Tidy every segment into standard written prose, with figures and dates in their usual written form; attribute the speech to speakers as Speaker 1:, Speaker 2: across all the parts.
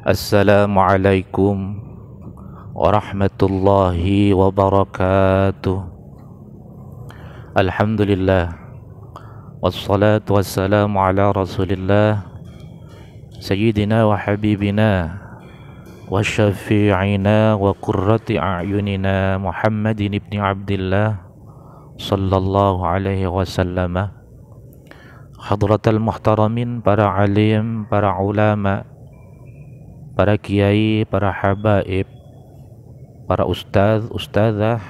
Speaker 1: Assalamualaikum warahmatullahi wabarakatuh. Alhamdulillah, wassalatu wassalamu ala rasulillah, sayyidina wa habibina wa syafi'ina wa qurrati a'yunina Muhammadin ibni Abdillah sallallahu alaihi wasallam. Hadratal muhtaramin, para alim, para ulama, para kiai, para habaib, para ustadz, ustadzah,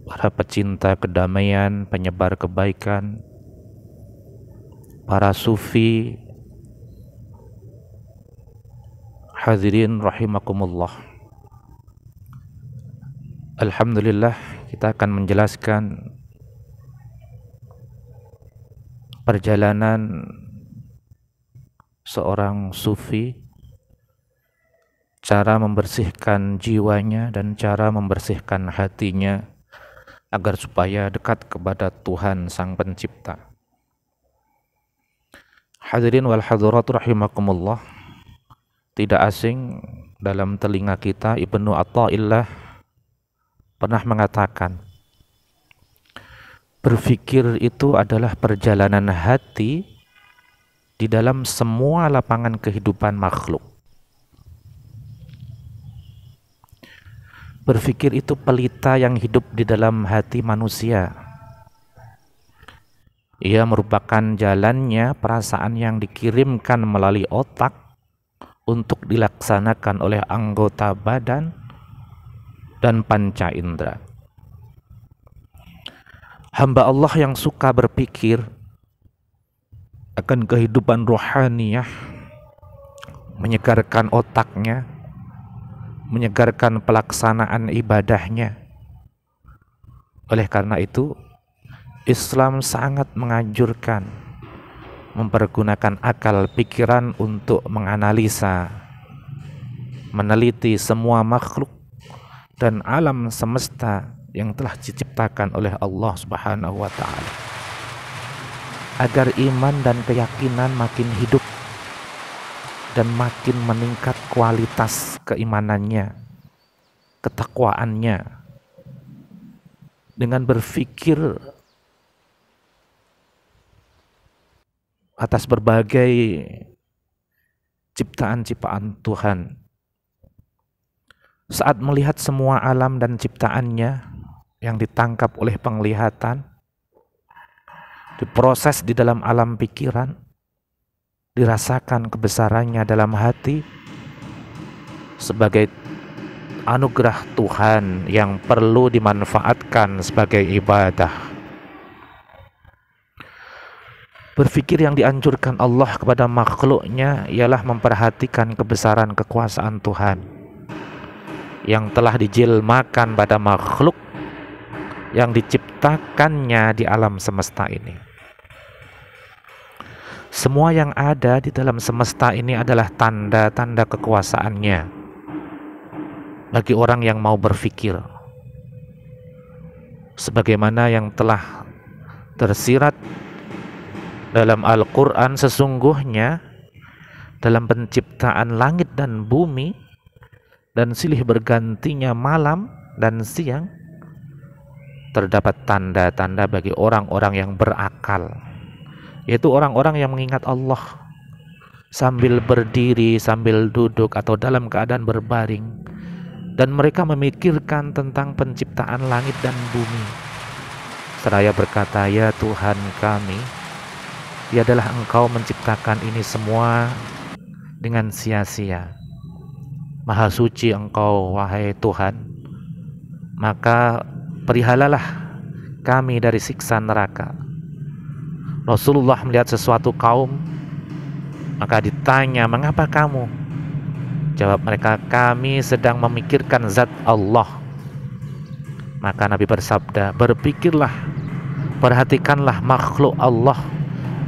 Speaker 1: para pecinta kedamaian, penyebar kebaikan, para sufi, hadirin rahimakumullah. Alhamdulillah, kita akan menjelaskan perjalanan seorang sufi, cara membersihkan jiwanya dan cara membersihkan hatinya agar supaya dekat kepada Tuhan Sang Pencipta. Hadirin wal hadirat rahimakumullah, tidak asing dalam telinga kita Ibnu Athaillah pernah mengatakan, berpikir itu adalah perjalanan hati di dalam semua lapangan kehidupan makhluk. Berpikir itu pelita yang hidup di dalam hati manusia. Ia merupakan jalannya perasaan yang dikirimkan melalui otak untuk dilaksanakan oleh anggota badan dan panca indera. Hamba Allah yang suka berpikir akan kehidupan rohaniyah, menyegarkan otaknya, menyegarkan pelaksanaan ibadahnya. Oleh karena itu, Islam sangat menganjurkan mempergunakan akal pikiran untuk menganalisa, meneliti semua makhluk dan alam semesta yang telah diciptakan oleh Allah Subhanahu wa Ta'ala, agar iman dan keyakinan makin hidup dan makin meningkat kualitas keimanannya, ketakwaannya, dengan berpikir atas berbagai ciptaan-ciptaan Tuhan. Saat melihat semua alam dan ciptaannya yang ditangkap oleh penglihatan, diproses di dalam alam pikiran, dirasakan kebesarannya dalam hati sebagai anugerah Tuhan yang perlu dimanfaatkan sebagai ibadah. Berpikir yang dianjurkan Allah kepada makhluknya ialah memperhatikan kebesaran kekuasaan Tuhan yang telah dijilmakan pada makhluk yang diciptakannya di alam semesta ini. Semua yang ada di dalam semesta ini adalah tanda-tanda kekuasaannya bagi orang yang mau berpikir. Sebagaimana yang telah tersirat dalam Al-Quran, sesungguhnya dalam penciptaan langit dan bumi dan silih bergantinya malam dan siang, terdapat tanda-tanda bagi orang-orang yang berakal, yaitu orang-orang yang mengingat Allah sambil berdiri, sambil duduk, atau dalam keadaan berbaring, dan mereka memikirkan tentang penciptaan langit dan bumi seraya berkata, ya Tuhan kami, tiadalah Engkau menciptakan ini semua dengan sia-sia. Maha suci Engkau, wahai Tuhan, maka perihalalah kami dari siksa neraka. Rasulullah melihat sesuatu kaum, maka ditanya, mengapa kamu? Jawab mereka, kami sedang memikirkan zat Allah. Maka Nabi bersabda, berpikirlah, perhatikanlah makhluk Allah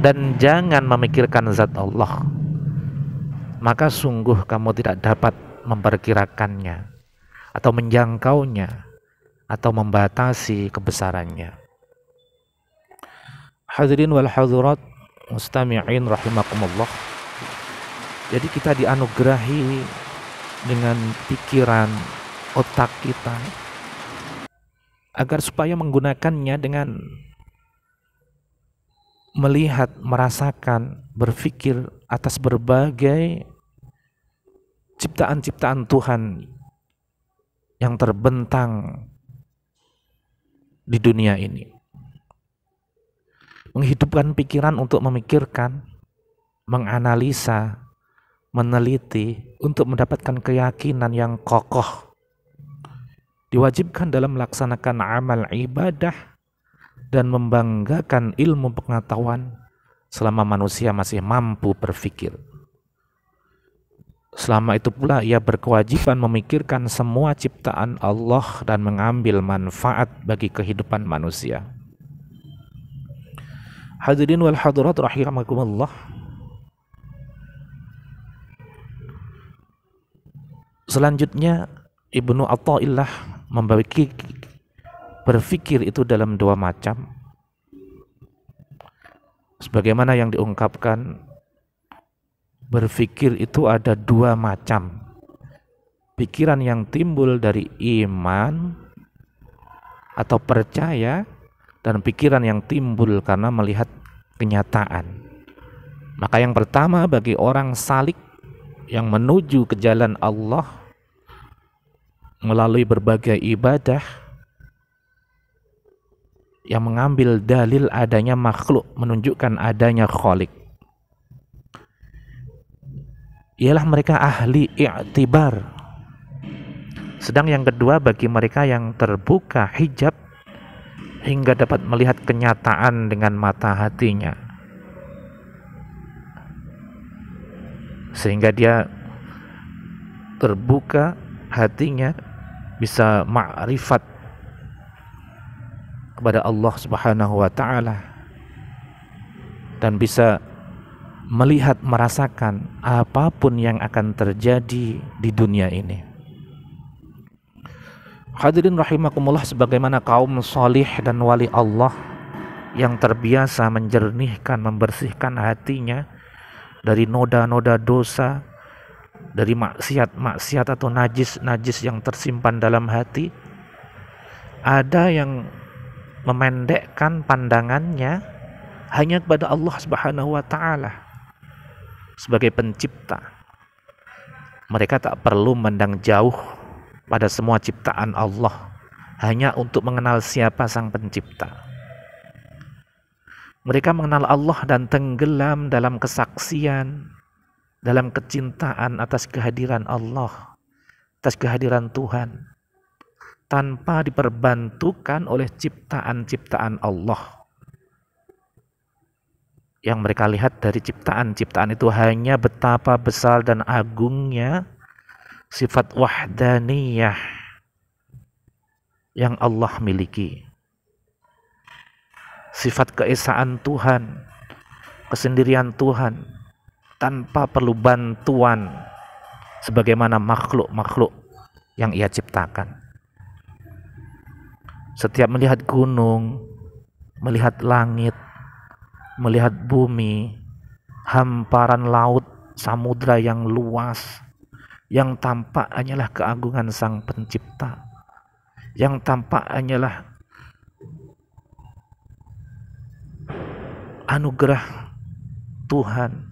Speaker 1: dan jangan memikirkan zat Allah, maka sungguh kamu tidak dapat memperkirakannya atau menjangkaunya atau membatasi kebesarannya. Hadirin wal hadirat mustami'in rahimakumullah, Jadi kita dianugerahi dengan pikiran, otak kita, agar supaya menggunakannya dengan melihat, merasakan, berpikir atas berbagai ciptaan-ciptaan Tuhan yang terbentang di dunia ini. Menghidupkan pikiran untuk memikirkan, menganalisa, meneliti untuk mendapatkan keyakinan yang kokoh. Diwajibkan dalam melaksanakan amal ibadah dan membanggakan ilmu pengetahuan selama manusia masih mampu berpikir. Selama itu pula ia berkewajiban memikirkan semua ciptaan Allah dan mengambil manfaat bagi kehidupan manusia. Hadirin wal hadirat rahimakumullah. Selanjutnya Ibnu Athaillah membagi berpikir itu dalam dua macam. Sebagaimana yang diungkapkan, berpikir itu ada dua macam. Pikiran yang timbul dari iman atau percaya, dan pikiran yang timbul karena melihat kenyataan. Maka yang pertama bagi orang salik yang menuju ke jalan Allah melalui berbagai ibadah yang mengambil dalil adanya makhluk menunjukkan adanya Khalik, ialah mereka ahli i'tibar. Sedang yang kedua bagi mereka yang terbuka hijab hingga dapat melihat kenyataan dengan mata hatinya, sehingga dia terbuka hatinya, bisa ma'rifat kepada Allah Subhanahu wa taala dan bisa melihat, merasakan apapun yang akan terjadi di dunia ini. Hadirin rahimakumullah, sebagaimana kaum salih dan wali Allah yang terbiasa menjernihkan, membersihkan hatinya dari noda-noda dosa, dari maksiat-maksiat atau najis-najis yang tersimpan dalam hati. Ada yang memendekkan pandangannya hanya kepada Allah Subhanahu wa taala sebagai pencipta. Mereka tak perlu memandang jauh pada semua ciptaan Allah, hanya untuk mengenal siapa sang pencipta. Mereka mengenal Allah dan tenggelam dalam kesaksian, dalam kecintaan atas kehadiran Allah, atas kehadiran Tuhan, tanpa diperbantukan oleh ciptaan-ciptaan Allah. Yang mereka lihat dari ciptaan-ciptaan itu hanya betapa besar dan agungnya sifat wahdaniyah yang Allah miliki. Sifat keesaan Tuhan, kesendirian Tuhan, tanpa perlu bantuan sebagaimana makhluk-makhluk yang ia ciptakan. Setiap melihat gunung, melihat langit, melihat bumi, hamparan laut, samudra yang luas, yang tampak hanyalah keagungan sang pencipta, yang tampak hanyalah anugerah Tuhan,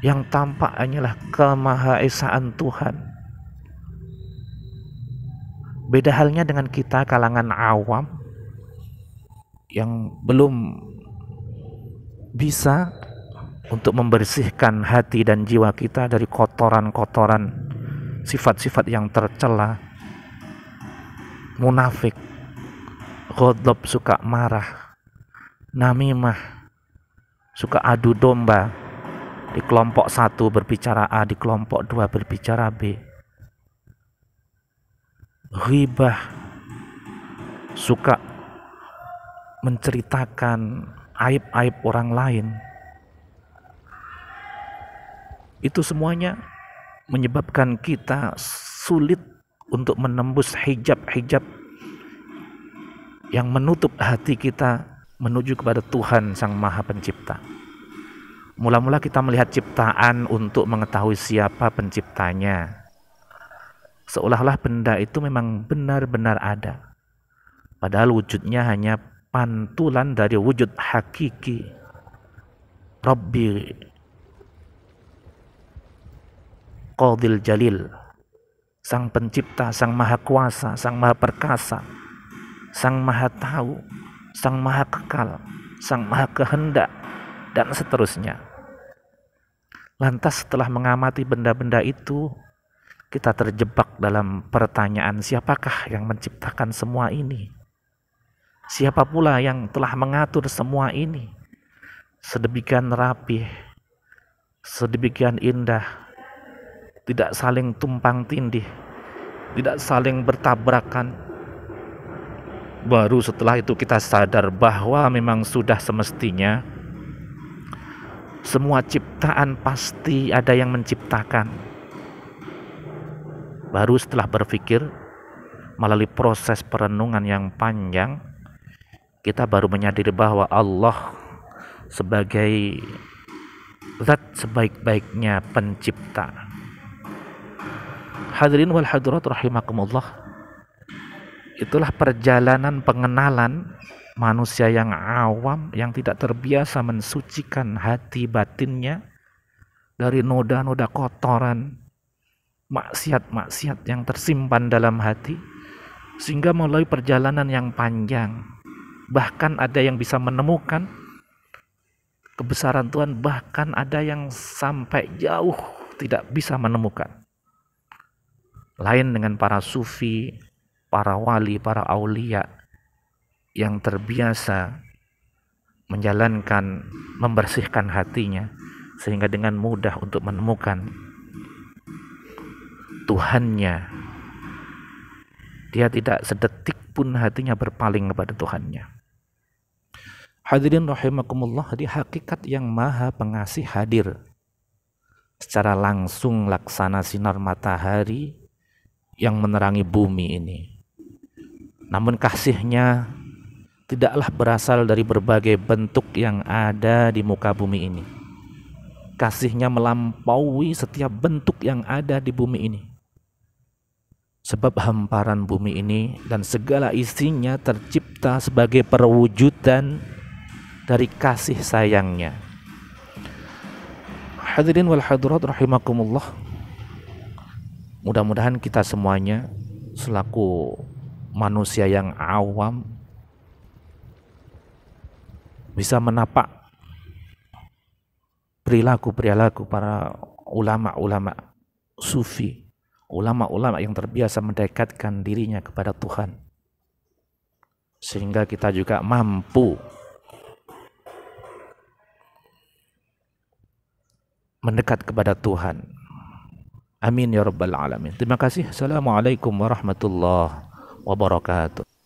Speaker 1: yang tampak hanyalah kemahaesaan Tuhan. Beda halnya dengan kita kalangan awam yang belum bisa untuk membersihkan hati dan jiwa kita dari kotoran-kotoran sifat-sifat yang tercela, munafik, ghadab, suka marah, namimah, suka adu domba, di kelompok satu berbicara A, di kelompok dua berbicara B, ghibah, suka menceritakan aib-aib orang lain. Itu semuanya menyebabkan kita sulit untuk menembus hijab-hijab yang menutup hati kita menuju kepada Tuhan Sang Maha Pencipta. Mula-mula kita melihat ciptaan untuk mengetahui siapa penciptanya. Seolah-olah benda itu memang benar-benar ada. Padahal wujudnya hanya pantulan dari wujud hakiki Rabbi Qadil Jalil, Sang Pencipta, Sang Maha Kuasa, Sang Maha Perkasa, Sang Maha Tahu, Sang Maha Kekal, Sang Maha Kehendak, dan seterusnya. Lantas setelah mengamati benda-benda itu, kita terjebak dalam pertanyaan, siapakah yang menciptakan semua ini? Siapa pula yang telah mengatur semua ini? Sedemikian rapih, sedemikian indah, tidak saling tumpang tindih, tidak saling bertabrakan. Baru setelah itu kita sadar bahwa memang sudah semestinya semua ciptaan pasti ada yang menciptakan. Baru setelah berpikir melalui proses perenungan yang panjang, kita baru menyadari bahwa Allah sebagai zat sebaik-baiknya pencipta. Hadirin wal hadirat rahimakumullah, itulah perjalanan pengenalan manusia yang awam, yang tidak terbiasa mensucikan hati batinnya dari noda-noda kotoran, maksiat-maksiat yang tersimpan dalam hati, sehingga melalui perjalanan yang panjang, bahkan ada yang bisa menemukan kebesaran Tuhan, bahkan ada yang sampai jauh tidak bisa menemukan. Lain dengan para sufi, para wali, para aulia yang terbiasa menjalankan, membersihkan hatinya sehingga dengan mudah untuk menemukan Tuhannya. Dia tidak sedetik pun hatinya berpaling kepada Tuhannya. Hadirin rahimakumullah, di hakikat yang maha pengasih hadir secara langsung laksana sinar matahari yang menerangi bumi ini. Namun kasihnya tidaklah berasal dari berbagai bentuk yang ada di muka bumi ini. Kasihnya melampaui setiap bentuk yang ada di bumi ini. Sebab hamparan bumi ini dan segala isinya tercipta sebagai perwujudan dari kasih sayangnya. Hadirin wal hadirat rahimakumullah, mudah-mudahan kita semuanya selaku manusia yang awam bisa menapak perilaku-perilaku para ulama-ulama sufi, ulama-ulama yang terbiasa mendekatkan dirinya kepada Tuhan, sehingga kita juga mampu mendekat kepada Tuhan. Amin ya rabbal alamin. Terima kasih. Assalamualaikum warahmatullahi wabarakatuh.